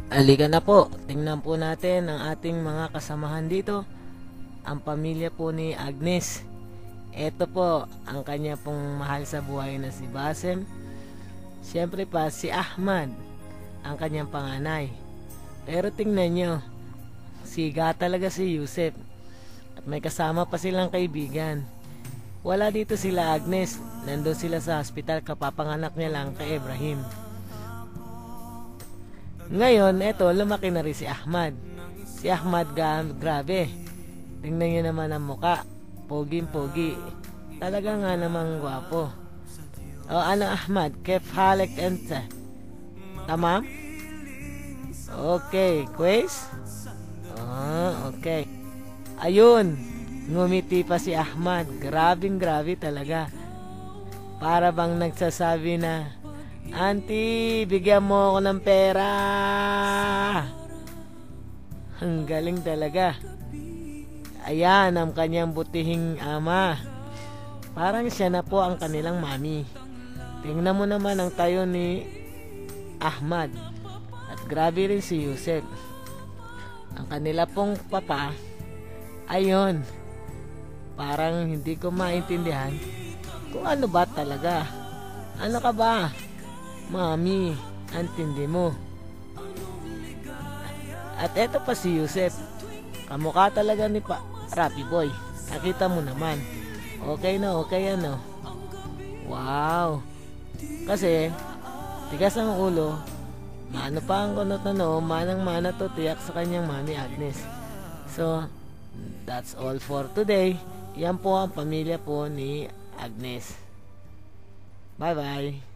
Halika na po, tingnan po natin ang ating mga kasamahan dito. Ang pamilya po ni Agnes. Ito po ang kanya pong mahal sa buhay na si Basem. Siyempre pa si Ahmad, ang kanyang panganay. Pero tingnan nyo, siga talaga si Yusef. At may kasama pa silang kaibigan. Wala dito sila Agnes, nandun sila sa hospital, kapapanganak niya lang kay Ibrahim. Ngayon, eto, lumaki na rin si Ahmad. Si Ahmad, grabe. Tingnan nyo naman ang muka. Pogi-pogi. Talaga nga namang gwapo. O ano Ahmad, kef halek ente? Tamam? Okay, quiz? Okay. Ayun, ngumiti pa si Ahmad. Grabe talaga. Para bang nagsasabi na, Auntie, bigyan mo ako ng pera. Ang galing talaga. Ayan ang kanyang butihing ama. Parang siya na po ang kanilang mami. Tingnan mo naman ang tayo ni Ahmad. At grabe rin si Yusef. Ang kanila pong papa, ayun, parang hindi ko maintindihan kung ano ba talaga. Ano ka ba? Mami, antindi mo. At eto pa si Yusef. Kamukha talaga ni Rapi Boy. Nakita mo naman. Okay na okay ano. Wow. Kasi tigas ang ulo. Mano pa ang kunot na no, manang-mana to tiyak sa kanyang mami Agnes. So, that's all for today. Yan po ang pamilya po ni Agnes. Bye-bye.